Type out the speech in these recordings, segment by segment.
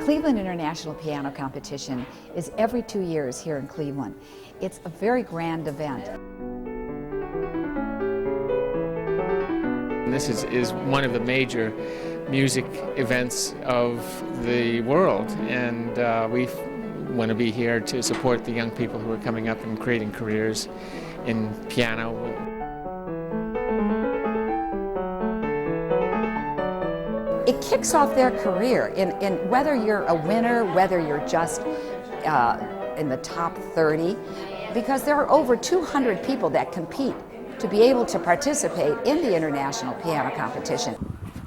Cleveland International Piano Competition is every 2 years here in Cleveland. It's a very grand event. This is one of the major music events of the world, and we want to be here to support the young people who are coming up and creating careers in piano. It kicks off their career in whether you're a winner, whether you're just in the top 30, because there are over 200 people that compete to be able to participate in the International Piano Competition.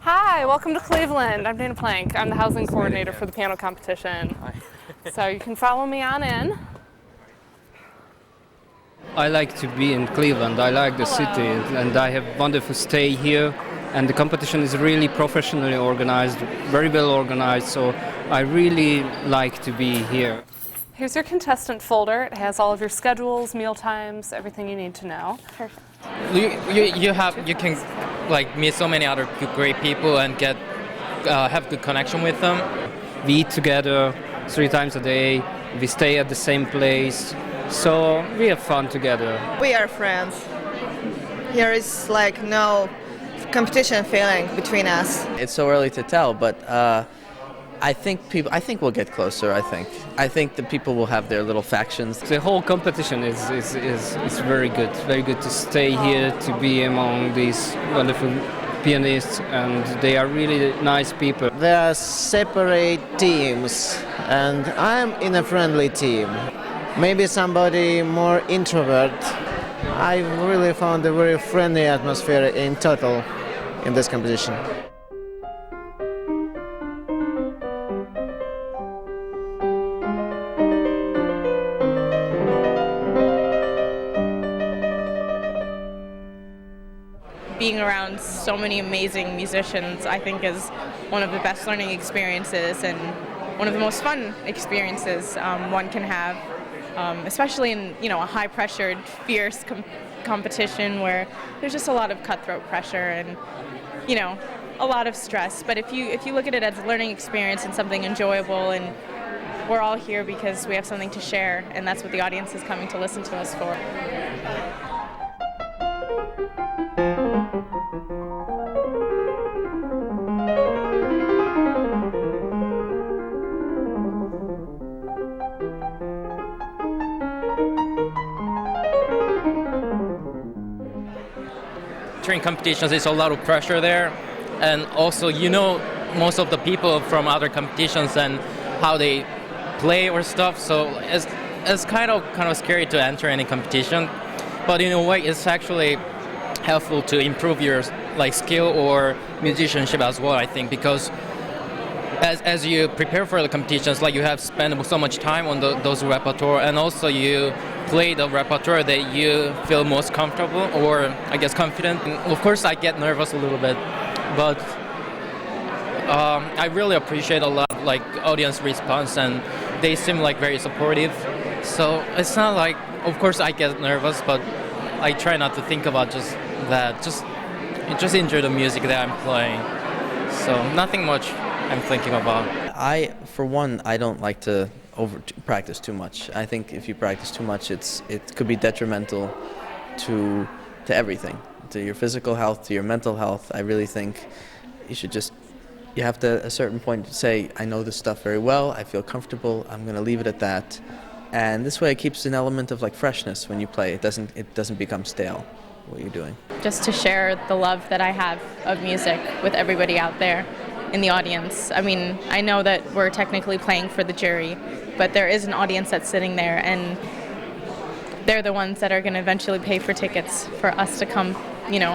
Hi, welcome to Cleveland. I'm Dana Plank. I'm the housing coordinator for the piano competition. So you can follow me on in. I like to be in Cleveland. I like the city, and I have wonderful stay here. And the competition is really professionally organized, very well organized, so I really like to be here. Here's your contestant folder. It has all of your schedules, meal times, everything you need to know. Perfect. You can like meet so many other great people and have good connection with them. We eat together 3 times a day. We stay at the same place, so we have fun together. We are friends. There is like no competition feeling between us. It's so early to tell, but I think we'll get closer. I think the people will have their little factions. The whole competition is very good. Very good to stay here, to be among these wonderful pianists, and they are really nice people. There are separate teams, and I'm in a friendly team. Maybe somebody more introvert. I really found a very friendly atmosphere in total in this competition. Being around so many amazing musicians, I think, is one of the best learning experiences and one of the most fun experiences one can have, especially in a high-pressured, fierce competition where there's just a lot of cutthroat pressure and a lot of stress. But if you look at it as a learning experience and something enjoyable, and we're all here because we have something to share, and that's what the audience is coming to listen to us for. During competitions, there's a lot of pressure there, and also most of the people from other competitions and how they play or stuff. So it's kind of scary to enter any competition, but in a way, it's actually helpful to improve your skill or musicianship as well. I think because as you prepare for the competitions, you have spent so much time on those repertoire, and also you play the repertoire that you feel most comfortable or I guess confident. And of course I get nervous a little bit, but I really appreciate a lot audience response, and they seem very supportive. So it's not of course I get nervous, but I try not to think about just that, just enjoy the music that I'm playing. So nothing much I'm thinking about. For one, I don't like to practice too much. I think if you practice too much, it could be detrimental to everything, to your physical health, to your mental health. I really think you have to at a certain point say, I know this stuff very well, I feel comfortable, I'm going to leave it at that. And this way it keeps an element of freshness when you play. It doesn't become stale what you're doing. Just to share the love that I have of music with everybody out there in the audience. I mean, I know that we're technically playing for the jury, but there is an audience that's sitting there, and they're the ones that are going to eventually pay for tickets for us to come,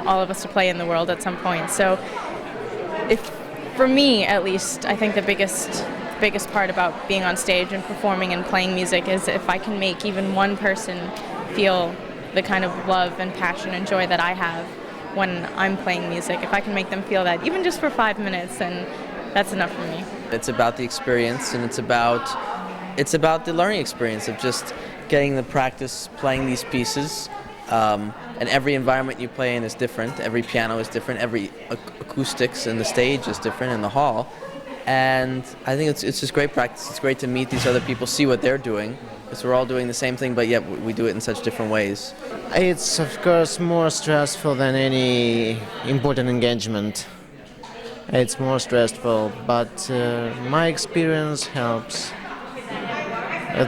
all of us to play in the world at some point. So for me at least, I think the biggest part about being on stage and performing and playing music is if I can make even one person feel the kind of love and passion and joy that I have when I'm playing music. If I can make them feel that, even just for 5 minutes, then that's enough for me. It's about the experience, and it's about the learning experience of just getting the practice playing these pieces. And every environment you play in is different. Every piano is different. Every acoustics in the stage is different in the hall. And I think it's just great practice. It's great to meet these other people, see what they're doing, because we're all doing the same thing, but yet we do it in such different ways. It's of course more stressful than any important engagement. It's more stressful, but my experience helps.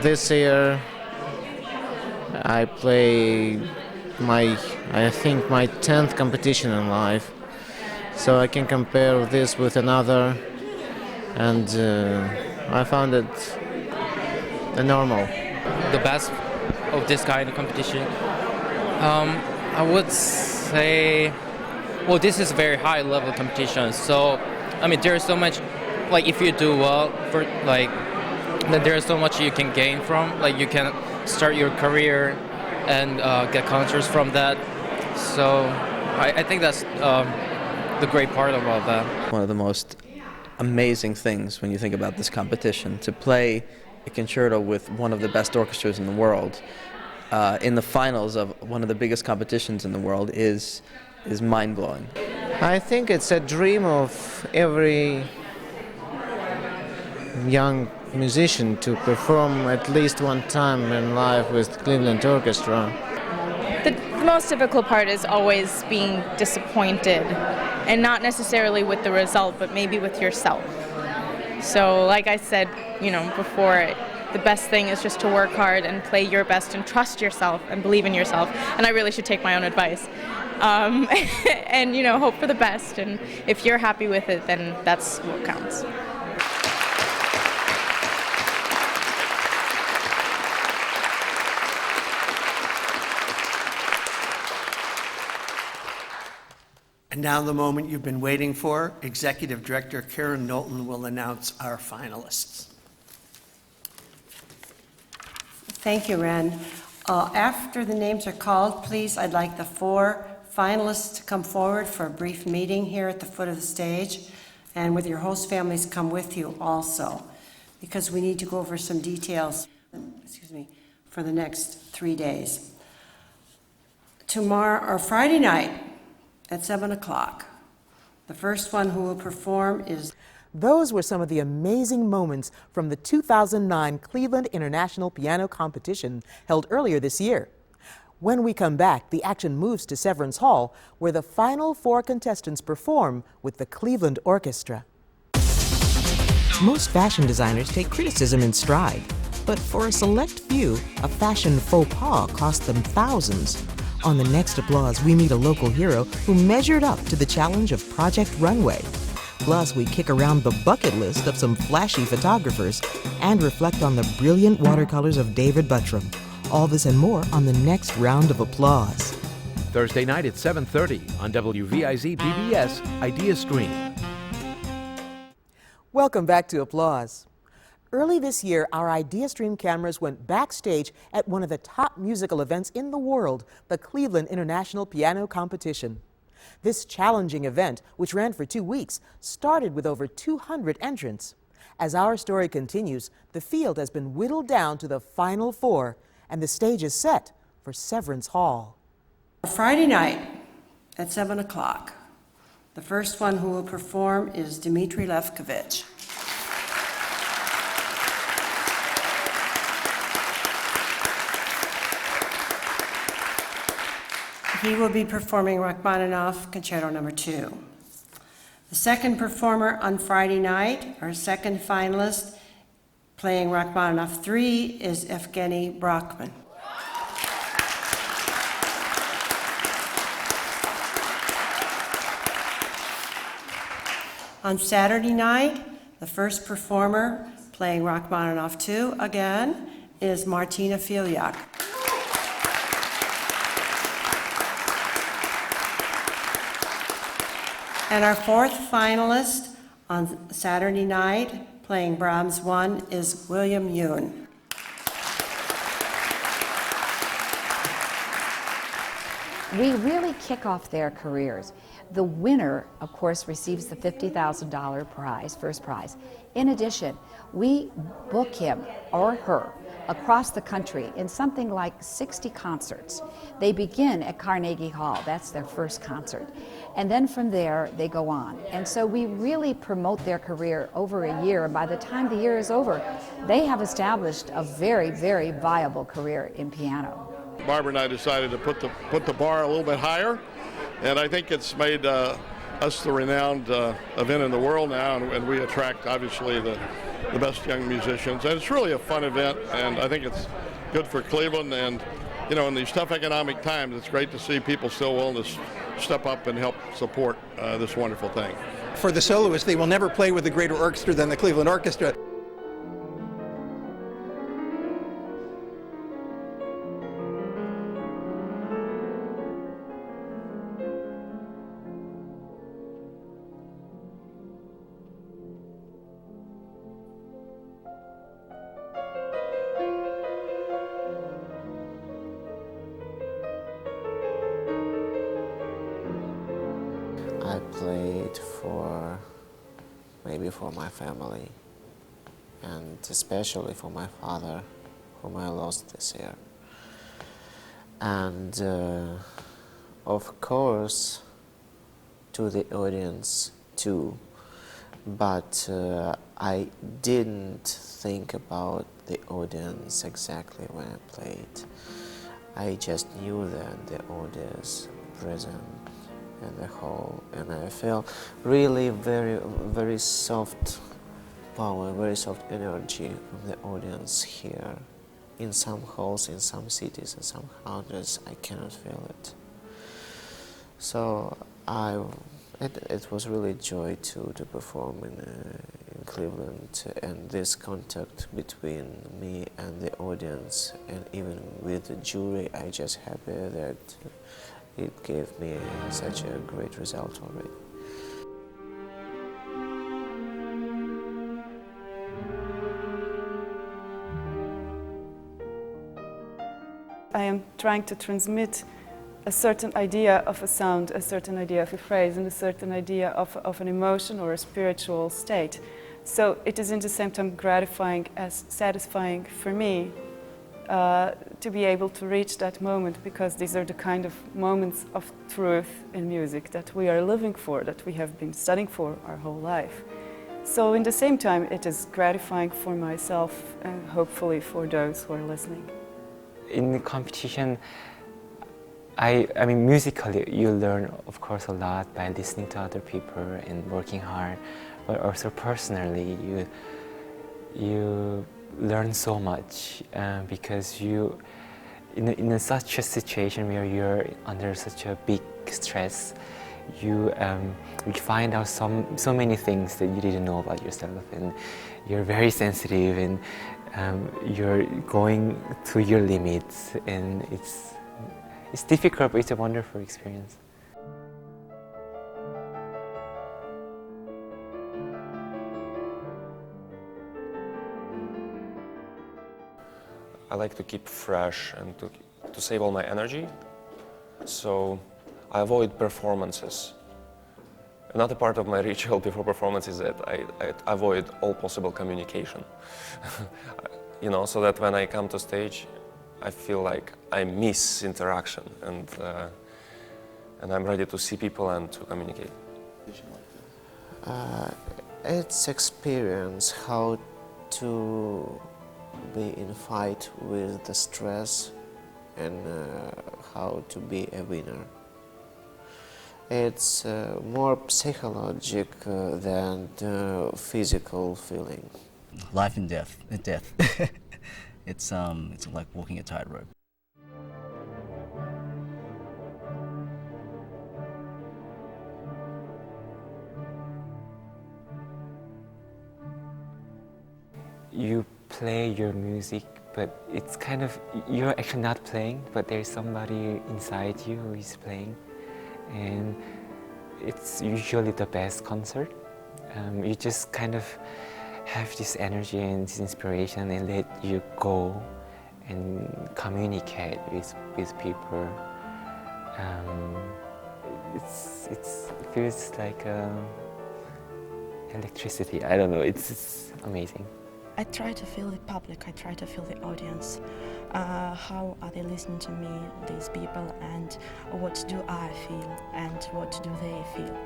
This year I play I think my 10th competition in life, so I can compare this with another, and I found it normal. The best of this kind of competition, I would say, well, this is a very high level competition, so I mean there's so much, like if you do well for then there's so much you can gain from, like you can start your career and get concerts from that, so I think that's the great part about that. One of the most amazing things when you think about this competition, to play a concerto with one of the best orchestras in the world in the finals of one of the biggest competitions in the world is mind-blowing. I think it's a dream of every young musician to perform at least one time in life with Cleveland Orchestra. The most difficult part is always being disappointed, and not necessarily with the result, but maybe with yourself. So like I said, before, the best thing is just to work hard and play your best and trust yourself and believe in yourself. And I really should take my own advice. And hope for the best. And if you're happy with it, then that's what counts. And now the moment you've been waiting for. Executive Director Karen Knowlton will announce our finalists. Thank you, Ren. After the names are called, please, I'd like the 4 finalists to come forward for a brief meeting here at the foot of the stage, and with your host families come with you also, because we need to go over some details, for the next 3 days. Tomorrow, or Friday night, at 7 o'clock. The first one who will perform is... Those were some of the amazing moments from the 2009 Cleveland International Piano Competition held earlier this year. When we come back, the action moves to Severance Hall, where the final 4 contestants perform with the Cleveland Orchestra. Most fashion designers take criticism in stride, but for a select few, a fashion faux pas cost them thousands. On the next Applause, we meet a local hero who measured up to the challenge of Project Runway. Plus, we kick around the bucket list of some flashy photographers and reflect on the brilliant watercolors of David Buttram. All this and more on the next round of Applause. Thursday night at 7:30 on WVIZ PBS ideastream. Welcome back to Applause. Early this year, our ideastream cameras went backstage at one of the top musical events in the world, the Cleveland International Piano Competition. This challenging event, which ran for 2 weeks, started with over 200 entrants. As our story continues, the field has been whittled down to the final 4, and the stage is set for Severance Hall. Friday night at 7 o'clock. The first one who will perform is Dmitry Levkovich. He will be performing Rachmaninoff Concerto No. 2. The second performer on Friday night, our second finalist, playing Rachmaninoff 3, is Evgeny Brockman. On Saturday night, the first performer, playing Rachmaninoff 2 again, is Martina Filiak. And our 4th finalist on Saturday night, playing Brahms 1, is William Yoon. we really kick off their careers. The winner, of course, receives the $50,000 prize, first prize. In addition, we book him or her across the country in something like 60 concerts. They begin at Carnegie Hall, that's their first concert. And then from there, they go on. And so we really promote their career over a year, and by the time the year is over, they have established a very, very viable career in piano. Barbara and I decided to put the bar a little bit higher, and I think it's made us the renowned event in the world now, and we attract, obviously, the best young musicians. And it's really a fun event, and I think it's good for Cleveland. And, you know, in these tough economic times, it's great to see people still willing to step up and help support this wonderful thing. For the soloists, they will never play with a greater orchestra than the Cleveland Orchestra. I played maybe for my family, and especially for my father, whom I lost this year. And of course, to the audience too, but I didn't think about the audience exactly when I played. I just knew that the audience present in the hall, and I felt really very soft power, very soft energy from the audience here. In some halls, in some cities, in some countries, I cannot feel it. So it was really joy to perform in Cleveland, and this contact between me and the audience, and even with the jury, I just happy that it gave me such a great result already. I am trying to transmit a certain idea of a sound, a certain idea of a phrase, and a certain idea of an emotion or a spiritual state. So it is in the same time gratifying as satisfying for me to be able to reach that moment, because these are the kind of moments of truth in music that we are living for, that we have been studying for our whole life. So in the same time, it is gratifying for myself and hopefully for those who are listening. In the competition, I mean, musically, you learn, of course, a lot by listening to other people and working hard, but also personally, you learn so much because in such a situation where you're under such a big stress, you find out so many things that you didn't know about yourself, and you're very sensitive, and you're going to your limits, and it's difficult, but it's a wonderful experience. I like to keep fresh and to save all my energy, so I avoid performances. Another part of my ritual before performance is that I avoid all possible communication. You know, so that when I come to stage, I feel like I miss interaction, and I'm ready to see people and to communicate. It's experience how to be in fight with the stress and how to be a winner. It's more psychological than the physical feeling. Life and death. It's like walking a tightrope. You play your music, but it's kind of, you're actually not playing, but there's somebody inside you who is playing, and it's usually the best concert. You just kind of have this energy and this inspiration and let you go and communicate with people. It feels like electricity. I don't know. It's amazing. I try to feel the public. I try to feel the audience. How are they listening to me, these people, and what do I feel, and what do they feel?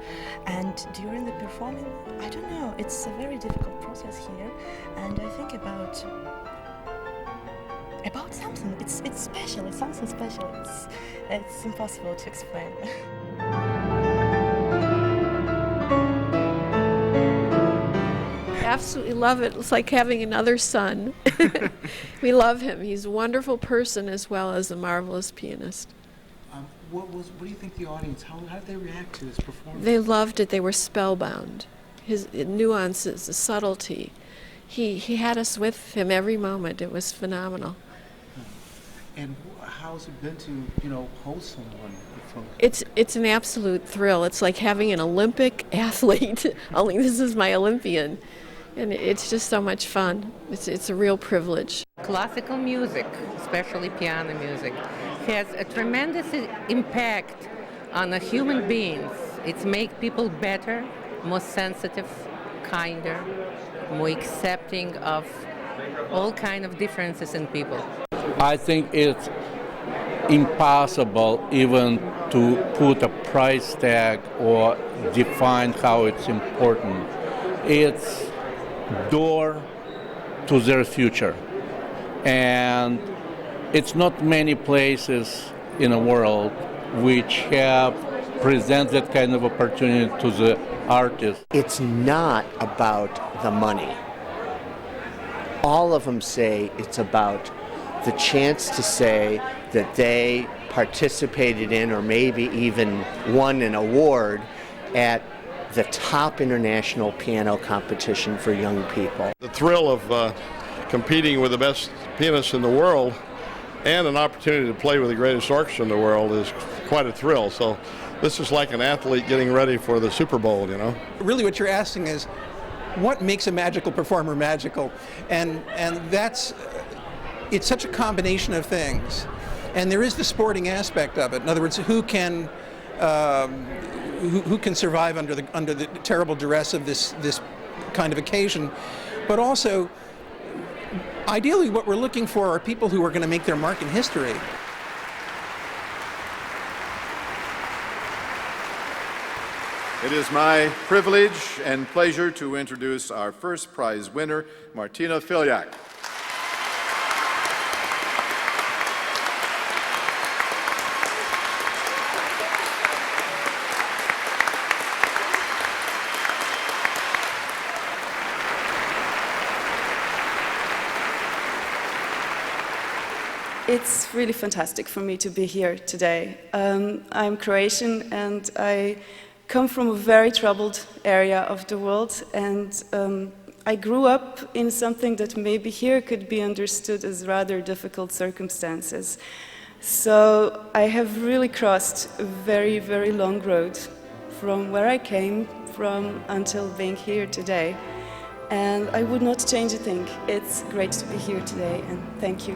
And during the performing, I don't know. It's a very difficult process here, and I think about something. It's special. It's something special. It's impossible to explain. Absolutely love it. It's like having another son. We love him. He's a wonderful person as well as a marvelous pianist. What do you think the audience, how did they react to his performance? They loved it. They were spellbound. His nuances, the subtlety. He had us with him every moment. It was phenomenal. And how's it been to, host someone from? It's an absolute thrill. It's like having an Olympic athlete, only this is my Olympian. And it's just so much fun. It's a real privilege. Classical music, especially piano music, has a tremendous impact on the human beings. It makes people better, more sensitive, kinder, more accepting of all kinds of differences in people. I think it's impossible even to put a price tag or define how it's important. It's door to their future, and it's not many places in the world which have present that kind of opportunity to the artist. It's not about the money. All of them say it's about the chance to say that they participated in or maybe even won an award at the top international piano competition for young people. The thrill of competing with the best pianists in the world and an opportunity to play with the greatest orchestra in the world is quite a thrill. So this is like an athlete getting ready for the Super Bowl, Really what you're asking is, what makes a magical performer magical? And it's such a combination of things. And there is the sporting aspect of it. In other words, who can survive under the terrible duress of this kind of occasion? But also, ideally, what we're looking for are people who are going to make their mark in history. It is my privilege and pleasure to introduce our first prize winner, Martina Filiak. It's really fantastic for me to be here today. I'm Croatian and I come from a very troubled area of the world, and I grew up in something that maybe here could be understood as rather difficult circumstances. So I have really crossed a very, very long road from where I came from until being here today. And I would not change a thing. It's great to be here today, and thank you.